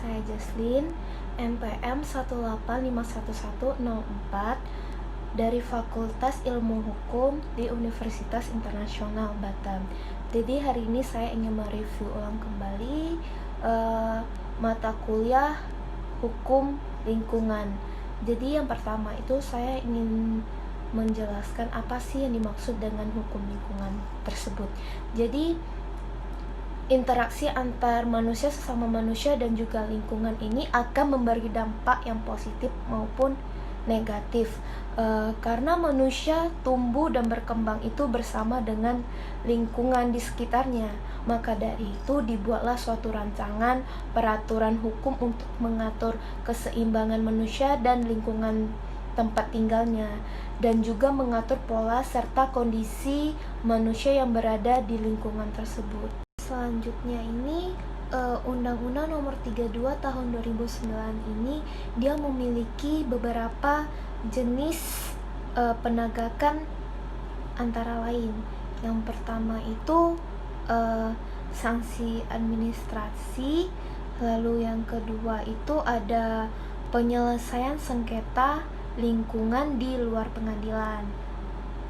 saya Jesslyn, NPM 1851104 dari Fakultas Ilmu Hukum di Universitas Internasional Batam. Jadi hari ini saya ingin mereview ulang kembali mata kuliah Hukum Lingkungan. Jadi yang pertama itu saya ingin menjelaskan apa sih yang dimaksud dengan hukum lingkungan tersebut. Jadi interaksi antar manusia sesama manusia dan juga lingkungan ini akan memberi dampak yang positif maupun negatif, karena manusia tumbuh dan berkembang itu bersama dengan lingkungan di sekitarnya. Maka dari itu dibuatlah suatu rancangan peraturan hukum untuk mengatur keseimbangan manusia dan lingkungan tempat tinggalnya, dan juga mengatur pola serta kondisi manusia yang berada di lingkungan tersebut. Selanjutnya ini Undang-Undang Nomor 32 Tahun 2009 ini dia memiliki beberapa jenis penegakan antara lain. Yang pertama itu sanksi administrasi, lalu yang kedua itu ada penyelesaian sengketa lingkungan di luar pengadilan.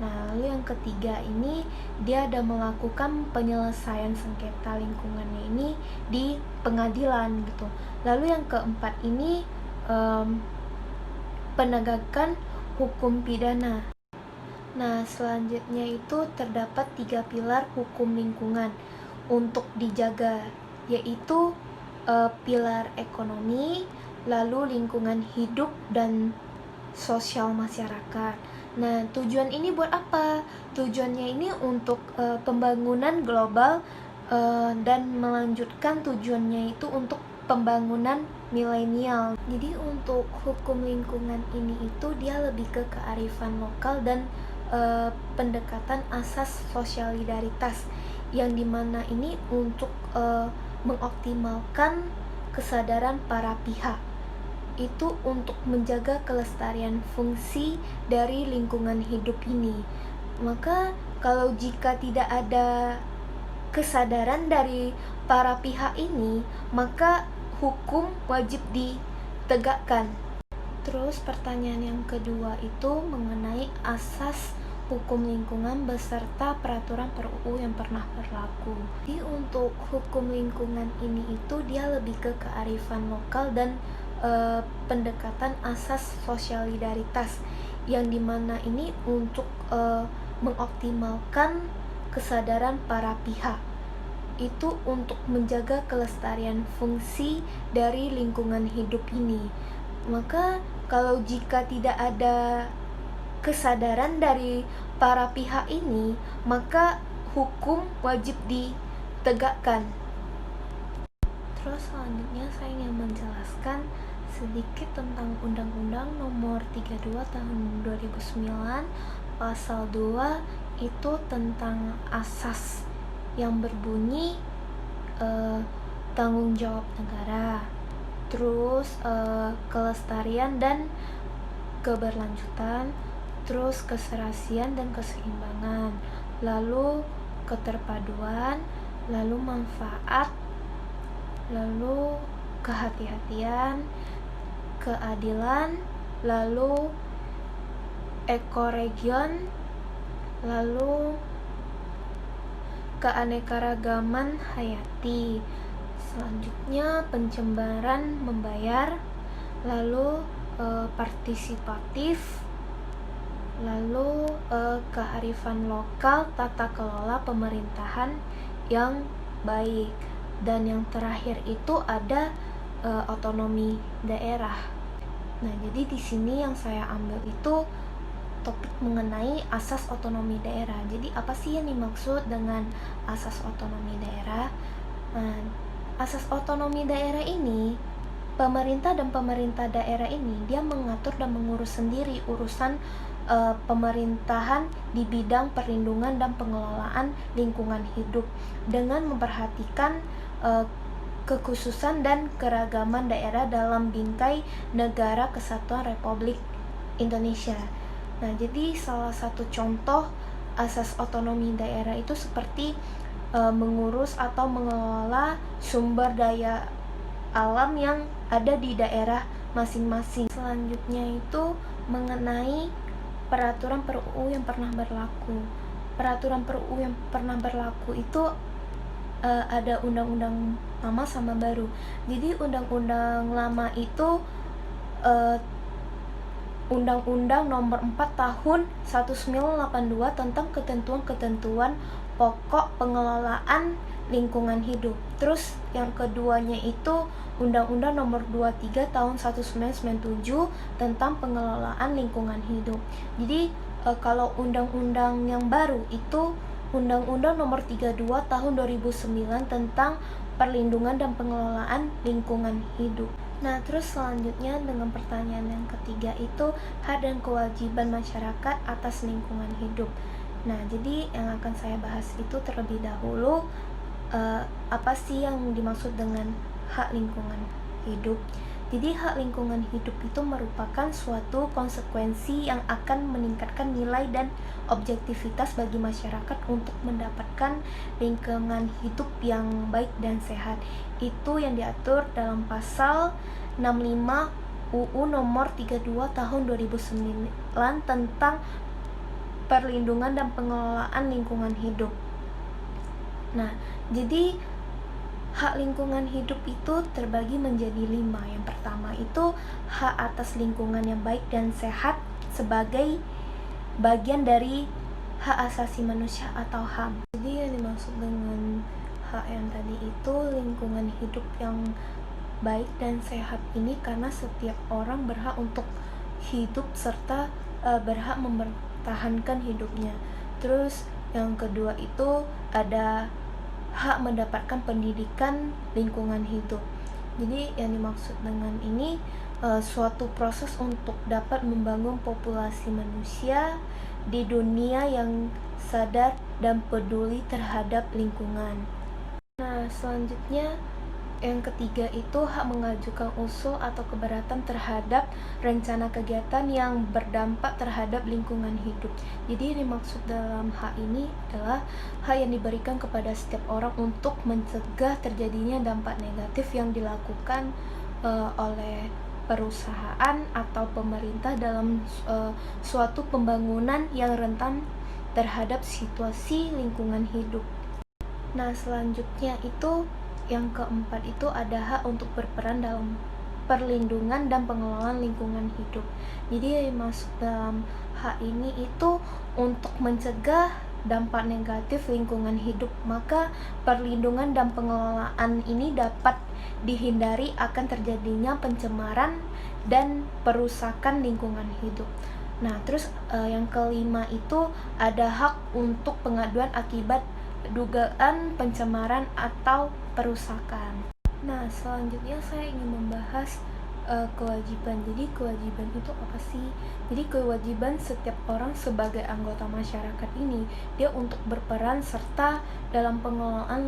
Nah, lalu yang ketiga ini dia ada melakukan penyelesaian sengketa lingkungannya ini di pengadilan gitu. Lalu yang keempat ini penegakan hukum pidana. Nah, selanjutnya itu terdapat 3 pilar hukum lingkungan untuk dijaga, yaitu pilar ekonomi, lalu lingkungan hidup dan sosial masyarakat. Nah, tujuan ini buat apa? Tujuannya ini untuk pembangunan global dan melanjutkan tujuannya itu untuk pembangunan milenial. Jadi untuk hukum lingkungan ini itu dia lebih ke kearifan lokal dan pendekatan asas solidaritas, yang dimana ini untuk mengoptimalkan kesadaran para pihak itu untuk menjaga kelestarian fungsi dari lingkungan hidup ini. Maka kalau jika tidak ada kesadaran dari para pihak ini, maka hukum wajib ditegakkan. Terus pertanyaan yang kedua itu mengenai asas hukum lingkungan beserta peraturan PRUU yang pernah berlaku. Jadi untuk hukum lingkungan ini itu dia lebih ke kearifan lokal dan pendekatan asas solidaritas, yang dimana ini untuk mengoptimalkan kesadaran para pihak itu untuk menjaga kelestarian fungsi dari lingkungan hidup ini. Maka kalau jika tidak ada kesadaran dari para pihak ini, maka hukum wajib ditegakkan. Terus selanjutnya saya ingin menjelaskan sedikit tentang Undang-Undang Nomor 32 Tahun 2009 Pasal 2 itu tentang asas yang berbunyi tanggung jawab negara, terus kelestarian dan keberlanjutan, terus keserasian dan keseimbangan, lalu keterpaduan, lalu manfaat, lalu kehati-hatian, keadilan, lalu ekoregion, lalu keanekaragaman hayati. Selanjutnya pencembaran membayar, lalu partisipatif, lalu kearifan lokal, tata kelola pemerintahan yang baik, dan yang terakhir itu ada otonomi daerah. Nah, jadi di sini yang saya ambil itu topik mengenai asas otonomi daerah. Jadi apa sih yang dimaksud dengan asas otonomi daerah? Nah, asas otonomi daerah ini, pemerintah dan pemerintah daerah ini dia mengatur dan mengurus sendiri urusan pemerintahan di bidang perlindungan dan pengelolaan lingkungan hidup dengan memperhatikan kekhususan dan keragaman daerah dalam bingkai Negara Kesatuan Republik Indonesia. Nah, jadi salah satu contoh asas otonomi daerah itu seperti mengurus atau mengelola sumber daya alam yang ada di daerah masing-masing. Selanjutnya itu mengenai peraturan per-UU yang pernah berlaku. Peraturan per-UU yang pernah berlaku itu ada undang-undang lama sama baru. Jadi undang-undang lama itu Undang-Undang Nomor 4 Tahun 1982 tentang ketentuan-ketentuan pokok pengelolaan lingkungan hidup. Terus yang keduanya itu Undang-Undang Nomor 23 Tahun 1997 tentang pengelolaan lingkungan hidup. Jadi kalau undang-undang yang baru itu Undang-Undang Nomor 32 Tahun 2009 tentang perlindungan dan pengelolaan lingkungan hidup. Nah, terus selanjutnya dengan pertanyaan yang ketiga itu hak dan kewajiban masyarakat atas lingkungan hidup. Nah, jadi yang akan saya bahas itu terlebih dahulu apa sih yang dimaksud dengan hak lingkungan hidup. Jadi hak lingkungan hidup itu merupakan suatu konsekuensi yang akan meningkatkan nilai dan objektivitas bagi masyarakat untuk mendapatkan lingkungan hidup yang baik dan sehat. Itu yang diatur dalam pasal 65 UU Nomor 32 Tahun 2009 tentang perlindungan dan pengelolaan lingkungan hidup. Nah, jadi hak lingkungan hidup itu terbagi menjadi 5. Yang pertama itu hak atas lingkungan yang baik dan sehat sebagai bagian dari hak asasi manusia atau HAM. Jadi yang dimaksud dengan hak yang tadi itu lingkungan hidup yang baik dan sehat ini karena setiap orang berhak untuk hidup serta berhak mempertahankan hidupnya. Terus yang kedua itu ada hak mendapatkan pendidikan lingkungan hidup. Jadi yang dimaksud dengan ini suatu proses untuk dapat membangun populasi manusia di dunia yang sadar dan peduli terhadap lingkungan. Nah, selanjutnya yang ketiga itu hak mengajukan usul atau keberatan terhadap rencana kegiatan yang berdampak terhadap lingkungan hidup. Jadi yang dimaksud dalam hak ini adalah hak yang diberikan kepada setiap orang untuk mencegah terjadinya dampak negatif yang dilakukan oleh perusahaan atau pemerintah dalam suatu pembangunan yang rentan terhadap situasi lingkungan hidup. Nah, selanjutnya itu yang keempat itu ada hak untuk berperan dalam perlindungan dan pengelolaan lingkungan hidup. Jadi masuk dalam hak ini itu untuk mencegah dampak negatif lingkungan hidup, maka perlindungan dan pengelolaan ini dapat dihindari akan terjadinya pencemaran dan perusakan lingkungan hidup. Nah, terus yang kelima itu ada hak untuk pengaduan akibat dugaan pencemaran atau perusakan. Nah, selanjutnya saya ingin membahas kewajiban. Jadi kewajiban itu apa sih? Jadi kewajiban setiap orang sebagai anggota masyarakat ini dia untuk berperan serta dalam pengelolaan.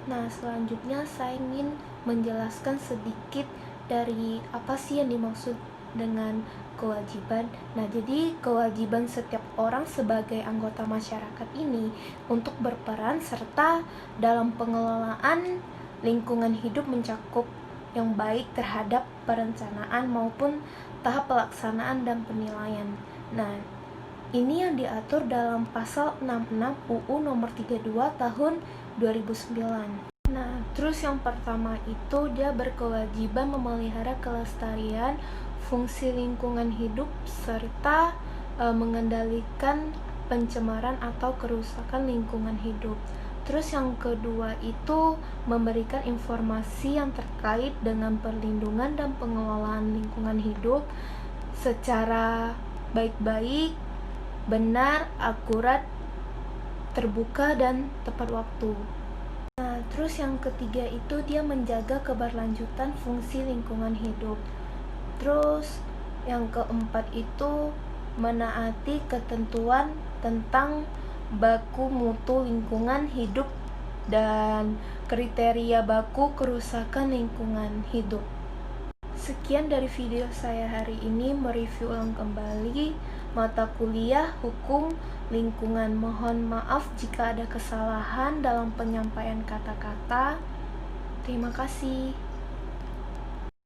Nah, selanjutnya saya ingin menjelaskan sedikit dari apa sih yang dimaksud dengan kewajiban. Nah, jadi kewajiban setiap orang sebagai anggota masyarakat ini untuk berperan serta dalam pengelolaan lingkungan hidup mencakup yang baik terhadap perencanaan maupun tahap pelaksanaan dan penilaian. Nah, ini yang diatur dalam pasal 66 UU Nomor 32 Tahun 2009. Nah, terus yang pertama itu dia berkewajiban memelihara kelestarian fungsi lingkungan hidup serta mengendalikan pencemaran atau kerusakan lingkungan hidup. Terus yang kedua itu memberikan informasi yang terkait dengan perlindungan dan pengelolaan lingkungan hidup secara baik-baik, benar, akurat, terbuka, dan tepat waktu. Nah, terus yang ketiga itu dia menjaga keberlanjutan fungsi lingkungan hidup. Terus yang keempat itu menaati ketentuan tentang baku mutu lingkungan hidup dan kriteria baku kerusakan lingkungan hidup. Sekian dari video saya hari ini mereview ulang kembali mata kuliah Hukum Lingkungan. Mohon maaf jika ada kesalahan dalam penyampaian kata-kata. Terima kasih.